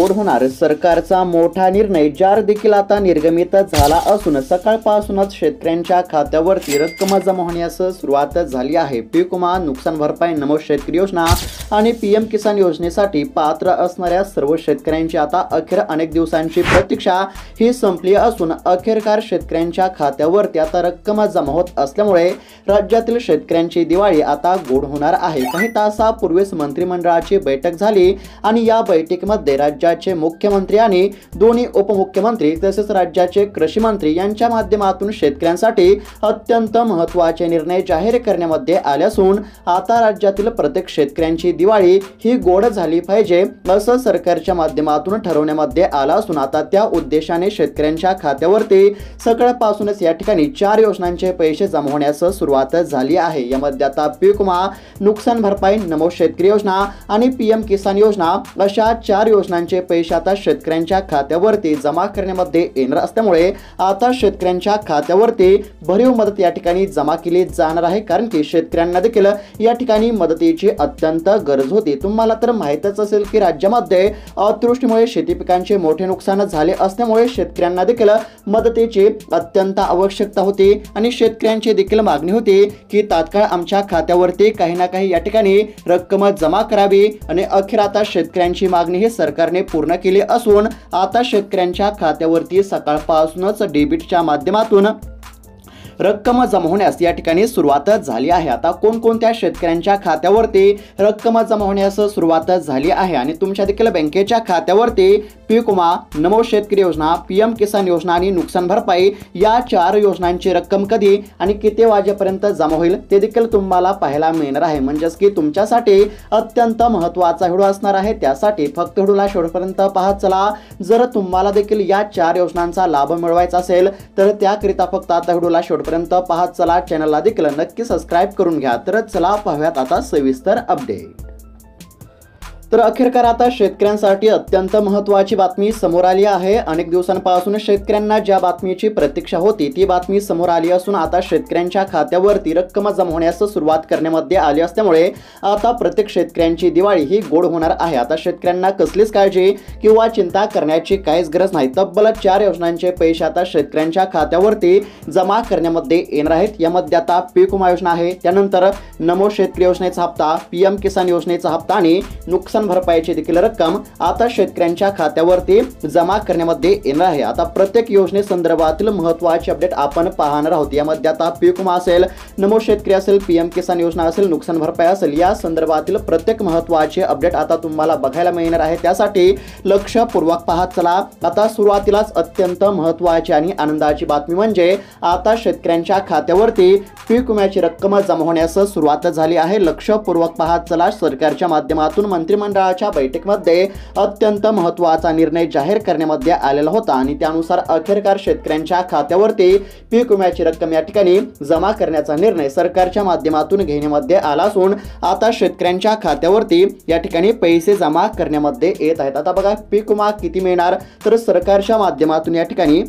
गोड होणार सरकारचा मोठा निर्णय. जार देखील आता निर्गमित झाला असून सकाळपासूनच शेतकऱ्यांच्या खात्यावरती रक्कम जमा होण्यास सुरुवात झाली आहे. पीक विमा, नुकसान भरपाई, नमो शेतकरी योजना आणि पीएम किसान योजनेसाठी पात्र असणाऱ्या सर्व शेतकऱ्यांची आता अखेर अनेक दिवसांची प्रतीक्षा ही संपली असून अखेरकार शेतकऱ्यांच्या खात्यावरती आता रक्कम जमा होत असल्यामुळे राज्यातील शेतकऱ्यांची दिवाळी आता गोड होणार आहे. काही तासापूर्वीच मंत्रिमंडळाची बैठक झाली आणि या बैठकीमध्ये राज्याचे मुख्यमंत्री आणि दोन्ही उपमुख्यमंत्री तसेच राज्याचे कृषी मंत्री यांच्या माध्यमातून शेतकऱ्यांसाठी अत्यंत महत्त्वाचे निर्णय जाहीर करण्यामध्ये आले असून आता राज्यातील प्रत्येक शेतकऱ्यांची दिवाळी ही गोड झाली पाहिजे असं सरकारच्या माध्यमातून ठरवण्यामध्ये आलं असून आता त्या उद्देशाने शेतकऱ्यांच्या खात्यावरती सकाळपासूनच या ठिकाणी 4 योजनांचे पैसे जमा होण्यास सुरुवात झाली आहे. यामध्ये आता पीक विमा, नुकसान भरपाई, नमो शेतकरी योजना आणि पीएम किसान योजना अशा 4 योजनांचे पैसे आता शेतकऱ्यांच्या खात्यावरती जमा करण्यामध्ये येणार असल्यामुळे आता शेतकऱ्यांच्या खात्यावरती भरीव मदत या ठिकाणी जमा केली जाणार आहे. कारण की शेतकऱ्यांना देखील या ठिकाणी मदतीची अत्यंत गरज होती. तुम्हाला तर माहितच असेल की राज्यामध्ये अतिवृष्टीमुळे शेती पिकांचे मोठे नुकसान झाले असल्यामुळे शेतकऱ्यांना देखील मदतीची अत्यंत आवश्यकता होती आणि शेतकऱ्यांची देखील मागणी होती की तात्काळ आमच्या खात्यावरती काही ना काही या ठिकाणी रक्कम जमा करावी आणि अखेर आता शेतकऱ्यांची मागणी ही सरकारने पूर्ण केली असून आता शेतकऱ्यांच्या खात्यावरती सकाळपासूनच डेबिटच्या माध्यमातून रक्कम जमा होण्यास या ठिकाणी सुरुवात झाली आहे. आता कोणकोणत्या शेतकऱ्यांच्या खात्यावरती रक्कम जमा होण्यास सुरुवात झाली आहे आणि तुमच्या देखील बँकेच्या खात्यावरती पीक विमा, नमो शेतकरी योजना, पीएम किसान योजना आणि नुकसान भरपाई या 4 योजनांची रक्कम कधी आणि किती वाजेपर्यंत जमा होईल ते देखील तुम्हाला पाहायला मिळणार आहे. म्हणजेच की तुमच्यासाठी अत्यंत महत्त्वाचा व्हिडिओ असणार आहे. त्यासाठी फक्त व्हिडिओला शेवटपर्यंत पाहत चला. जर तुम्हाला देखील या 4 योजनांचा लाभ मिळवायचा असेल तर त्याकरिता फक्त आता व्हिडिओला शेवटपर्यंत पाहत चला. चॅनलला देखील नक्की सबस्क्राईब करून घ्या. तर चला पाहूयात आता सविस्तर अपडेट. तर अखेरकार आता शेतकऱ्यांसाठी अत्यंत महत्त्वाची बातमी समोर आली आहे. अनेक दिवसांपासून शेतकऱ्यांना ज्या बातमीची प्रतीक्षा होती ती बातमी समोर आली असून आता शेतकऱ्यांच्या खात्यावरती रक्कम जमा होण्यास सुरुवात करण्यामध्ये आली असल्यामुळे आता प्रत्येक शेतकऱ्यांची दिवाळी ही गोड होणार आहे. आता शेतकऱ्यांना कसलीच काळजी किंवा चिंता करण्याची काहीच गरज नाही. तब्बल 4 योजनांचे पैसे आता शेतकऱ्यांच्या खात्यावरती जमा करण्यामध्ये येणार आहेत. यामध्ये आता पीक विमा योजना आहे, त्यानंतर नमो शेतकरी योजनेचा हप्ता, पीएम किसान योजनेचा हप्ता आणि नुकसान भरपाईची देखील रक्कम आता शेतकऱ्यांच्या खात्यावरती जमा करण्यामध्ये येणार आहे. आता प्रत्येक योजनेसंदर्भातील महत्त्वाचे अपडेट आपण पाहणार आहोत. यामध्ये आता पीक विमा असेल, नमो शेतकरी असेल, पीएम किसान योजना असेल, नुकसान भरपाई असेल, या संदर्भातील प्रत्येक महत्त्वाचे अपडेट आता तुम्हाला बघायला मिळणार आहे. त्यासाठी लक्षपूर्वक पाहत चला. आता सुरुवातीलाच अत्यंत महत्त्वाची आणि आनंदाची बातमी म्हणजे आता शेतकऱ्यांच्या खात्यावरती पीक विम्याची रक्कम जमा होण्यास सुरुवात झाली आहे. लक्षपूर्वक पाहत चला. सरकारच्या माध्यमातून मंत्रिमंडळाच्या बैठकीमध्ये अत्यंत महत्त्वाचा निर्णय जाहीर करण्यामध्ये आलेला होता आणि त्यानुसार अखेरकार शेतकऱ्यांच्या खात्यावरती पीक विम्याची रक्कम या ठिकाणी जमा करण्याचा निर्णय सरकारच्या माध्यमातून घेण्यामध्ये आला असून आता शेतकऱ्यांच्या खात्यावरती या ठिकाणी पैसे जमा करण्यामध्ये येत आहेत. आता बघा पीक विमा किती मिळणार तर सरकारच्या माध्यमातून या ठिकाणी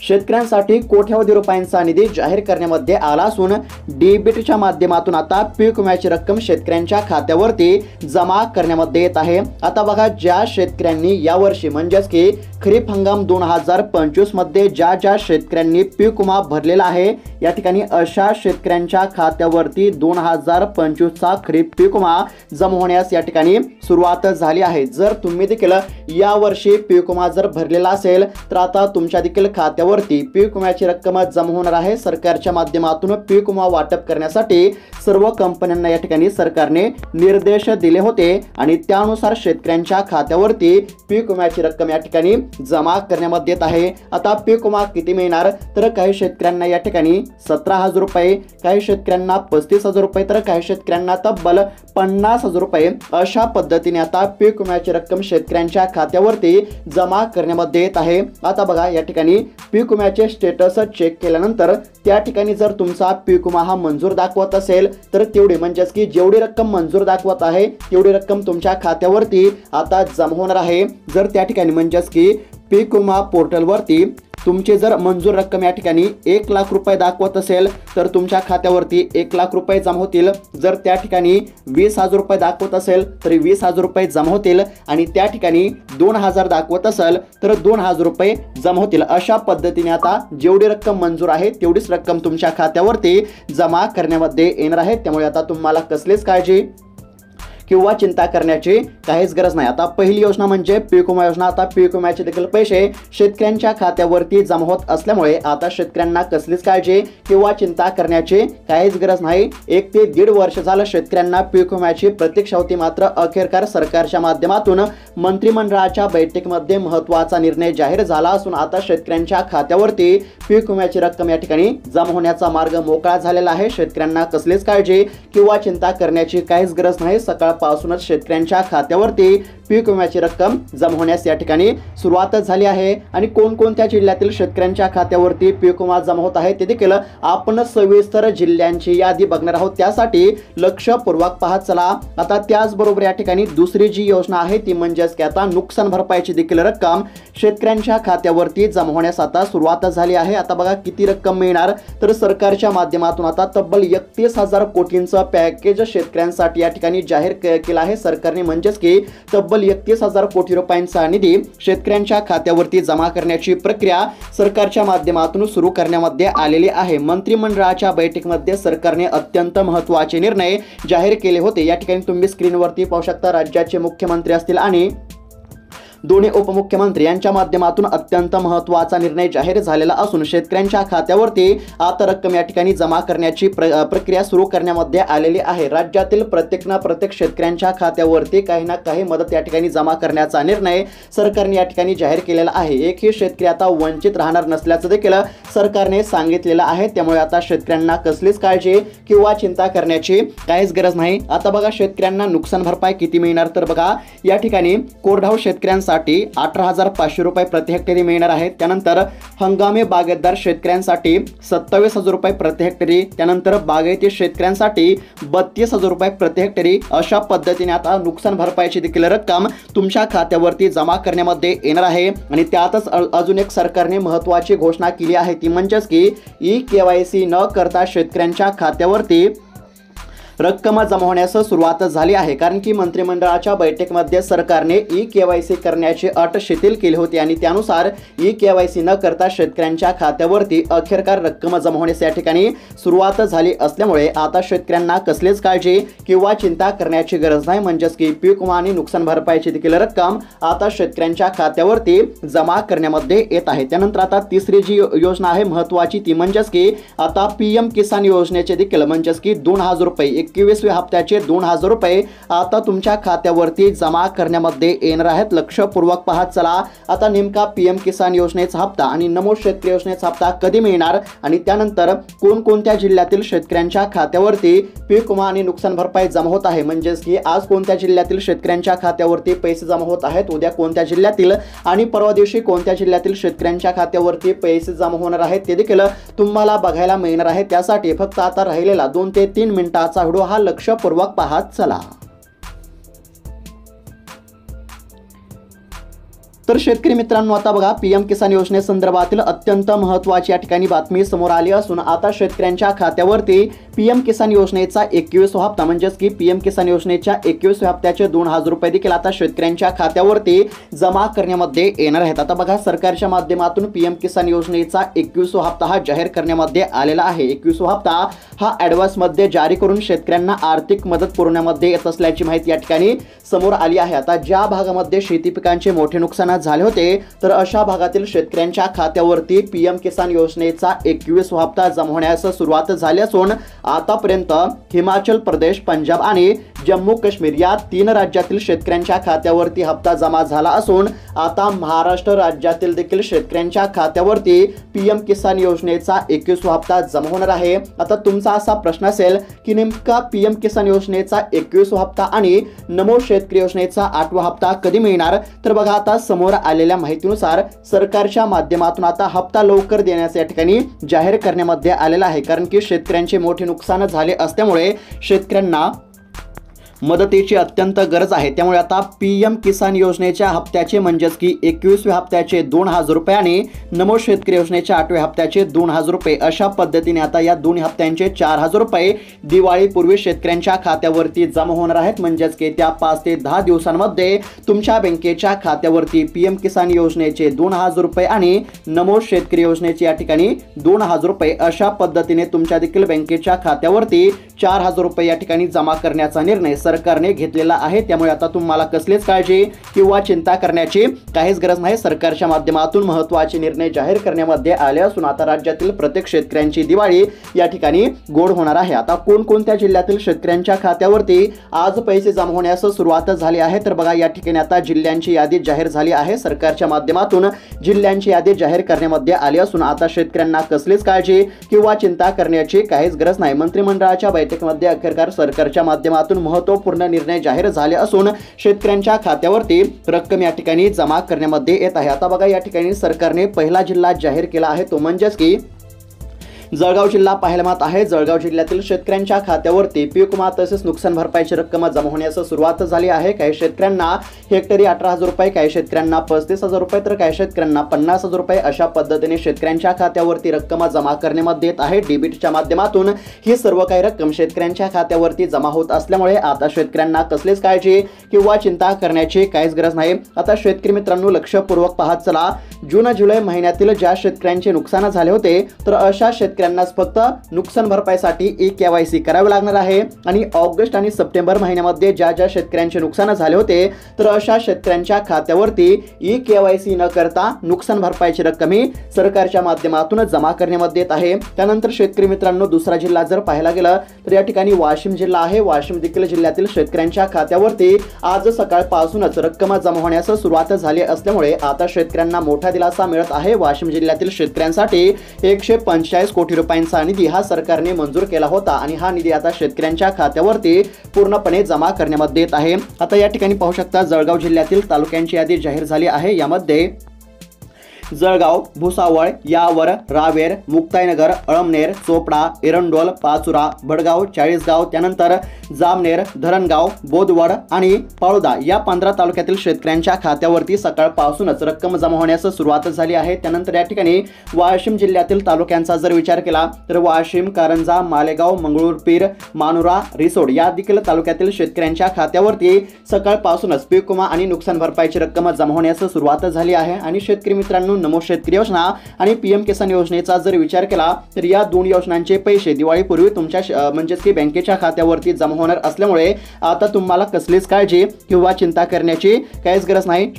शेतकऱ्यांसाठी कोट्यवधी रुपयांचा निधी जाहीर करण्यामध्ये आला असून डेबिटच्या माध्यमातून आता पीक विम्याची रक्कम शेतकऱ्यांच्या खात्यावरती जमा करण्यामध्ये येत आहे. आता बघा ज्या शेतकऱ्यांनी यावर्षी म्हणजेच की खरीप हंगाम 2025 मध्ये ज्या शेतकऱ्यांनी पीक विमा भरलेला आहे या ठिकाणी अशा शेतकऱ्यांच्या खात्यावरती 2025 चा खरीप पीक विमा जमा होण्यास या ठिकाणी सुरुवात झाली आहे. जर तुम्ही देखील यावर्षी पीक विमा जर भरलेला असेल तर आता तुमच्या देखील खात्यावरती पीक विम्याची रक्कम जमा होणार आहे. सरकारच्या माध्यमातून पीक विमा वाटप करण्यासाठी सर्व कंपन्यांना या ठिकाणी सरकारने निर्देश दिले होते आणि त्यानुसार शेतकऱ्यांच्या खात्यावरती पीक विम्याची रक्कम या ठिकाणी जमा करण्यामध्ये येत आहे. आता पीक विमा किती मिळणार तर काही शेतकऱ्यांना या ठिकाणी 17,000 रुपये, काही शेतकऱ्यांना 35,000 रुपये तर काही शेतकऱ्यांना तब्बल 50,000 रुपये अशा पद्धतीने आता पीक विम्याची रक्कम शेतकऱ्यांच्या खात्यावरती जमा करण्यामध्ये येत आहे. आता बघा या ठिकाणी पीक विम्याचे स्टेटस चेक केल्यानंतर त्या ठिकाणी जर तुमचा पीक विमा हा मंजूर दाखवत असेल तर तेवढी म्हणजेच की जेवढी रक्कम मंजूर दाखवत आहे तेवढी रक्कम तुमच्या खात्यावरती आता जमा होणार आहे. जर त्या ठिकाणी म्हणजेच की पीक विमा पोर्टलवरती तुमची जर मंजूर रक्कम या ठिकाणी 1 लाख रुपये दाखवत असेल तर तुमच्या खात्यावरती 1 लाख रुपये जमा होतील। जर त्या ठिकाणी 20,000 रुपये दाखवत असेल तर 20,000 रुपये जमा होतील आणि त्या ठिकाणी 2,000 दाखवत असेल तर 2,000 रुपये जमा होतील। अशा पद्धतीने आता जेवढी रक्कम मंजूर आहे तेवढीच रक्कम तुमच्या खात्यावरती जमा करण्यामध्ये येणार आहे। त्यामुळे आता तुम्हाला कसलीच काळजी किंवा चिंता करण्याची काहीच गरज नाही। आता पहिली योजना म्हणजे पीक विमा योजना। आता पीक विम्याचे देखील पैसे शेतकऱ्यांच्या खात्यावरती जमा होत असल्यामुळे आता शेतकऱ्यांना कसलीच काळजी किंवा चिंता करण्याची काहीच गरज नाही। 1 ते 1.5 वर्ष झालं शेतकऱ्यांना पीक विम्याची प्रतीक्षा होती, मात्र अखेरकार सरकारच्या माध्यमातून मंत्रिमंडळाच्या बैठकीमध्ये महत्त्वाचा निर्णय जाहीर झाला असून आता शेतकऱ्यांच्या खात्यावरती पीक विम्याची रक्कम या ठिकाणी जमा होण्याचा मार्ग मोकळा झालेला आहे। शेतकऱ्यांना कसलीच काळजी किंवा चिंता करण्याची काहीच गरज नाही। सकाळपासूनच शेतकऱ्यांच्या खात्यावरती पीक विम्याची रक्कम जमा होण्यास या ठिकाणी सुरुवात झाली आहे आणि कोणकोणत्या जिल्ह्यातील शेतकऱ्यांच्या खात्यावरती पीक विमा जमा होत आहे ते देखील आपण सविस्तर जिल्ह्यांची यादी बघणार आहोत, त्यासाठी लक्षपूर्वक पाहत चला। आता त्याचबरोबर या ठिकाणी दुसरी जी योजना आहे ती म्हणजेच की आता नुकसान भरपाईची देखील रक्कम शेतकऱ्यांच्या खात्यावरती जमा होण्यास आता सुरुवात झाली आहे। आता बघा किती रक्कम मिळणार, तर सरकारच्या माध्यमातून आता तब्बल 31,000 कोटींचं पॅकेज शेतकऱ्यांसाठी या ठिकाणी जाहीर केलं आहे सरकारने, म्हणजेच की तब्बल 31,000 कोटी रुपयांचा निधी शेतकऱ्यांच्या खात्यावरती जमा करण्याची प्रक्रिया सरकारच्या माध्यमातून सुरू करण्यामध्ये आलेली आहे। मंत्रिमंडळाच्या बैठकीमध्ये सरकारने अत्यंत महत्त्वाचे निर्णय जाहीर केले होते। या ठिकाणी तुम्ही स्क्रीनवरती पाहू शकता, राज्याचे मुख्यमंत्री असतील आणि दोन्ही उपमुख्यमंत्री यांच्या माध्यमातून अत्यंत महत्त्वाचा निर्णय जाहीर झालेला असून शेतकऱ्यांच्या खात्यावरती आता रक्कम या ठिकाणी जमा करण्याची प्रक्रिया सुरू करण्यामध्ये आलेली आहे। राज्यातील प्रत्येक शेतकऱ्यांच्या खात्यावरती काही ना काही मदत या ठिकाणी जमा करण्याचा निर्णय सरकारने या ठिकाणी जाहीर केलेला आहे। एकही शेतकरी आता वंचित राहणार नसल्याचं देखील सरकारने सांगितलेलं आहे। त्यामुळे आता शेतकऱ्यांना कसलीच काळजी किंवा चिंता करण्याची काहीच गरज नाही। आता बघा शेतकऱ्यांना नुकसान भरपाई किती मिळणार, तर बघा या ठिकाणी कोरडवाहू शेतकऱ्यांसाठी 18,500 रुपये प्रति हेक्टरी मिळणार आहेत। त्यानंतर हंगामी बागायतदार शेतकऱ्यांसाठी 27,000 रुपये प्रति हेक्टरी, त्यानंतर बागायती शेतकऱ्यांसाठी 32,000 रुपये प्रति हेक्टरी। अशा पद्धतीने आता नुकसान भरपाईची देखील रक्कम तुमच्या खात्यावरती जमा करण्यामध्ये येणार आहे। आणि त्यातच अजून एक सरकारने महत्त्वाची घोषणा केली आहे ती म्हणजेच की ई-KYC न करता शेतकऱ्यांच्या खात्यावरती रक्कम जमा होण्यास सुरुवात झाली आहे, कारण की मंत्रिमंडळाच्या बैठकीमध्ये सरकारने ई-KYC करण्याची अट शिथिल केली होती आणि त्यानुसार ई-KYC न करता शेतकऱ्यांच्या खात्यावरती अखेरकार रक्कम जमा होण्यास या ठिकाणी सुरुवात झाली असल्यामुळे आता शेतकऱ्यांना कसलीच काळजी किंवा चिंता करण्याची गरज नाही। म्हणजेच की पीक विमा आणि नुकसान भरपाईची देखील रक्कम आता शेतकऱ्यांच्या खात्यावरती जमा करण्यामध्ये येत आहे। त्यानंतर आता तिसरी जी योजना आहे महत्त्वाची ती म्हणजेच की आता PM किसान योजनेचे देखील म्हणजेच की 2,000 रुपये 21व्या हप्त्याचे 2,000 रुपये आता तुमच्या खात्यावरती जमा करण्यामध्ये येणार आहेत। लक्षपूर्वक पाहत चला। आता नेमका PM किसान योजनेचा हप्ता आणि नमो शेतकरी योजनेचा हप्ता कधी मिळणार आणि त्यानंतर कोणकोणत्या जिल्ह्यातील शेतकऱ्यांच्या खात्यावरती पीक विमा आणि नुकसान भरपाई जमा होत आहे, म्हणजेच की आज कोणत्या जिल्ह्यातील शेतकऱ्यांच्या खात्यावरती पैसे जमा होत आहेत, उद्या कोणत्या जिल्ह्यातील आणि परवा दिवशी कोणत्या जिल्ह्यातील शेतकऱ्यांच्या खात्यावरती पैसे जमा होणार आहेत ते देखील तुम्हाला बघायला मिळणार आहे। त्यासाठी फक्त आता राहिलेला 2 ते 3 मिनिटाचा व्हिडिओ हा लक्षपूर्वक पाहत चला। तर शेतकरी मित्रांनो आता बघा PM किसान योजनेसंदर्भातील अत्यंत महत्त्वाची या ठिकाणी बातमी समोर आली असून आता शेतकऱ्यांच्या खात्यावरती PM किसान योजनेचा 21वा हप्ता म्हणजेच की PM किसान योजनेच्या 21व्या हप्त्याचे 2,000 रुपये देखील आता शेतकऱ्यांच्या खात्यावरती जमा करण्यामध्ये येणार आहेत। आता बघा सरकारच्या माध्यमातून PM किसान योजनेचा 21वा हप्ता हा जाहीर करण्यामध्ये आलेला आहे। 21वा हप्ता हा ॲडव्हान्स मध्ये जारी करून शेतकऱ्यांना आर्थिक मदत पुरवण्यामध्ये येत असल्याची माहिती या ठिकाणी समोर आली आहे। आता ज्या भागामध्ये शेती पिकांचे मोठे नुकसान झाले होते तर अशा भागातील शेतकऱ्यांच्या खात्यावरती PM किसान योजनेचा 21वा हप्ता जमा होण्यास सुरुवात झाली असून आतापर्यंत हिमाचल प्रदेश, पंजाब आणि जम्मू काश्मीर या 3 राज्यातील शेतकऱ्यांच्या खात्यावरती हप्ता जमा झाला असून आता महाराष्ट्र राज्यातील देखील शेतकऱ्यांच्या खात्यावरती PM किसान योजनेचा 21वा हप्ता जमा होणार आहे। आता तुमचा असा प्रश्न असेल की नेमका PM किसान योजनेचा 21वा हप्ता आणि नमो शेतकरी योजनेचा 8वा हप्ता कधी मिळणार, तर बघा आता समोर आलेल्या माहितीनुसार सरकारच्या माध्यमातून आता हप्ता लवकर देण्याचे या ठिकाणी जाहीर करण्यामध्ये आलेला आहे, कारण की शेतकऱ्यांचे मोठे नुकसान झाले असल्यामुळे शेतकऱ्यांना मदतीची अत्यंत गरज आहे। त्यामुळे आता पीएम किसान योजनेच्या हप्त्याचे म्हणजेच की 21व्या हप्त्याचे 2,000 रुपये आणि नमो शेतकरी योजनेच्या 8व्या हप्त्याचे 2,000 रुपये अशा पद्धतीने आता या दोन्ही हप्त्यांचे 4,000 रुपये दिवाळीपूर्वी शेतकऱ्यांच्या खात्यावरती जमा होणार आहेत। म्हणजेच की त्या 5 ते 10 दिवसांमध्ये तुमच्या बँकेच्या खात्यावरती पीएम किसान योजनेचे 2,000 रुपये आणि नमो शेतकरी योजनेचे या ठिकाणी 2,000 रुपये अशा पद्धतीने तुमच्या देखील बँकेच्या खात्यावरती 4,000 रुपये या ठिकाणी जमा करण्याचा निर्णय सरकारने घेतलेला आहे। त्यामुळे आता तुम्हाला कसलीच काळजी किंवा चिंता करण्याची काहीच गरज नाही। सरकारच्या माध्यमातून महत्त्वाचे निर्णय जाहीर करण्यामध्ये आले असून आता राज्यातील प्रत्येक शेतकऱ्यांची दिवाळी या ठिकाणी गोड होणार आहे। आता कोणकोणत्या जिल्ह्यातील शेतकऱ्यांच्या खात्यावरती आज पैसे जमा होण्यास सुरुवात झाली आहे तर बघा या ठिकाणी आता जिल्ह्यांची यादी जाहीर झाली आहे। सरकारच्या माध्यमातून जिल्ह्यांची यादी जाहीर करण्यामध्ये आली असून आता शेतकऱ्यांना कसलीच काळजी किंवा चिंता करण्याची काहीच गरज नाही। मंत्रिमंडळाच्या बैठकीमध्ये अखेरकार सरकारच्या माध्यमातून महत्त्वपूर्ण निर्णय जाहीर झाले असून शेतकऱ्यांच्या खात्यावरती रक्कम या ठिकाणी जमा करण्यामध्ये येत आहे। आता बघा या ठिकाणी सरकारने पहिला जिल्हा जाहीर केला आहे तो म्हणजेच की जळगाव जिल्हा पाहायला आहे। जळगाव जिल्ह्यातील शेतकऱ्यांच्या खात्यावरती पीक विमा तसेच नुकसान भरपाईची रक्कम जमा होण्यास सुरुवात झाली आहे। काही शेतकऱ्यांना हेक्टरी 18,000 रुपये, काही शेतकऱ्यांना 35,000 रुपये तर काही शेतकऱ्यांना 50,000 रुपये अशा पद्धतीने शेतकऱ्यांच्या खात्यावरती रक्कम जमा करण्यामध्ये येत आहे। डीबीटीच्या माध्यमातून ही सर्व काही रक्कम शेतकऱ्यांच्या खात्यावरती जमा होत असल्यामुळे आता शेतकऱ्यांना कसलीच काळजी किंवा चिंता करण्याची काहीच गरज नाही। आता शेतकरी मित्रांनो लक्षपूर्वक पाहत चला, जून जुलै महिन्यातील ज्या शेतकऱ्यांचे नुकसान झाले होते तर अशा शेतकऱ्यांनाच फक्त नुकसान भरपाईसाठी ई-केवायसी करावे लागणार आहे आणि ऑगस्ट आणि सप्टेंबर महिन्यामध्ये ज्या शेतकऱ्यांचे नुकसान झाले होते तर अशा शेतकऱ्यांच्या खात्यावरती ई-केवायसी न करता नुकसान भरपाईची रक्कम ही सरकारच्या माध्यमातून जमा करण्यामध्ये येत आहे। त्यानंतर शेतकरी मित्रांनो दुसरा जिल्हा जर पाहायला गेलं तर या ठिकाणी वाशिम जिल्हा आहे। वाशिम देखील जिल्ह्यातील शेतकऱ्यांच्या खात्यावरती आज सकाळपासूनच रक्कम जमा होण्यास सुरुवात झाली असल्यामुळे आता शेतकऱ्यांना मोठा दिलासा मिळत आहे। वाशिम जिल्ह्यातील शेतकऱ्यांसाठी 145 कोटी रुपयांचा निधी हा सरकारने मंजूर केला होता आणि हा निधी आता शेतकऱ्यांच्या खात्यावरती पूर्णपणे जमा करण्यामध्ये येत आहे। आता या ठिकाणी पाहू शकता जळगाव जिल्ह्यातील तालुक्यांची यादी जाहीर झाली आहे। यामध्ये जळगाव, भुसावळ, यावर, रावेर, मुक्ताईनगर, अळमनेर, चोपडा, एरंडोल, पाचुरा, भडगाव, चाळीसगाव, त्यानंतर जामनेर, धरणगाव, बोदवड आणि पाळोदा या 15 तालुक्यातील शेतकऱ्यांच्या खात्यावरती सकाळपासूनच रक्कम जमा होण्यास सुरुवात झाली आहे। त्यानंतर या ठिकाणी वाशिम जिल्ह्यातील तालुक्यांचा जर विचार केला तर वाशिम, कारंजा, मालेगाव, मंगळूरपीर, मानुरा, रिसोड या देखील तालुक्यातील शेतकऱ्यांच्या खात्यावरती सकाळपासूनच पीक विमा आणि नुकसान भरपाईची रक्कम जमा होण्यास सुरुवात झाली आहे। आणि शेतकरी मित्रांनो नमो शेतकरी योजना आणि पीएम किसान योजनेचा जर विचार केला तर या दोन योजनांचे पैसे दिवाळीपूर्वी तुमच्या म्हणजेच की बँकेच्या खात्यावरती जमा होणार असल्यामुळे आता तुम्हाला कसलीच काळजी किंवा चिंता करण्याची काहीच गरज नाही।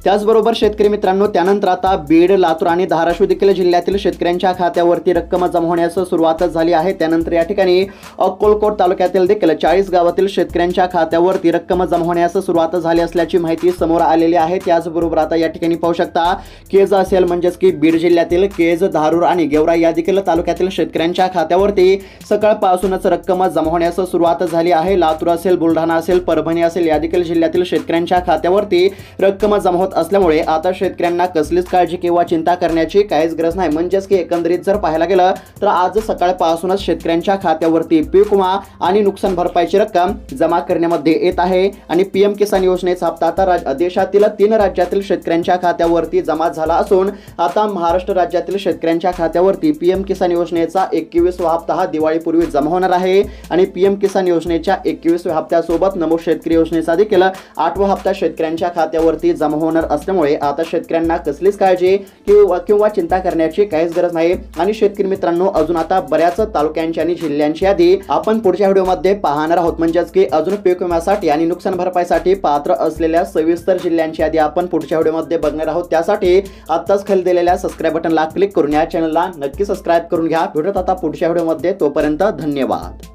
त्याचबरोबर शेतकरी मित्रांनो त्यानंतर आता बीड, लातूर आणि धाराशिव देखील जिल्ह्यातील शेतकऱ्यांच्या खात्यावरती रक्कम जमा होण्यास सुरुवात झाली आहे। त्यानंतर या ठिकाणी अक्कलकोट तालुक्यातील देखील 40 गावातील शेतकऱ्यांच्या खात्यावरती रक्कम जमा होण्यास सुरुवात झाली असल्याची माहिती समोर आलेली आहे। त्याचबरोबर आता या ठिकाणी पाहू शकता केज असेल म्हणजेच की बीड जिल्ह्यातील केज, धारूर आणि गेवराई या देखील तालुक्यातील शेतकऱ्यांच्या खात्यावरती सकाळपासूनच रक्कम जमा होण्यास सुरुवात झाली आहे। लातूर असेल, बुलढाणा असेल, परभणी असेल या देखील जिल्ह्यातील शेतकऱ्यांच्या खात्यावरती रक्कम जमा असल्यामुळे आता शेतकऱ्यांना कसलीच काळजी किंवा चिंता करण्याची काहीच गरज नाही। म्हणजेच की एकंदरीत जर पाहायला गेलं तर आज सकाळपासूनच शेतकऱ्यांच्या खात्यावरती पीक विमा आणि नुकसान भरपाईची रक्कम जमा करण्यामध्ये येत आहे आणि पीएम किसान योजनेचा हप्ता आता देशातील 3 राज्यातील शेतकऱ्यांच्या खात्यावरती जमा झाला असून आता महाराष्ट्र राज्यातील शेतकऱ्यांच्या खात्यावरती पीएम किसान योजनेचा 21वा हप्ता हा दिवाळीपूर्वी जमा होणार आहे आणि पीएम किसान योजनेच्या 21व्या हप्त्यासोबत नमो शेतकरी योजनेचा देखील 8वा हप्ता शेतकऱ्यांच्या खात्यावरती जमा होणार असल्यामुळे आता शेतकऱ्यांना कसलीच काळजी किंवा चिंता करण्याची काहीच गरज नाही। आणि शेतकरी मित्रांनो अजून आता बऱ्याच तालुक्यांची आणि जिल्ह्यांची यादी आपण पुढच्या व्हिडिओमध्ये पाहणार आहोत। म्हणजेच की अजून पीक विम्यासाठी आणि नुकसान भरपाईसाठी पात्र असलेल्या सविस्तर जिल्ह्यांची यादी आपण पुढच्या व्हिडिओमध्ये बघणार आहोत। त्यासाठी आत्ताच खाली दिलेल्या सबस्क्राइब बटनला क्लिक करून या चॅनलला नक्की सबस्क्राइब करून घ्या। भेटूयात आता पुढच्या व्हिडिओमध्ये, तोपर्यंत धन्यवाद।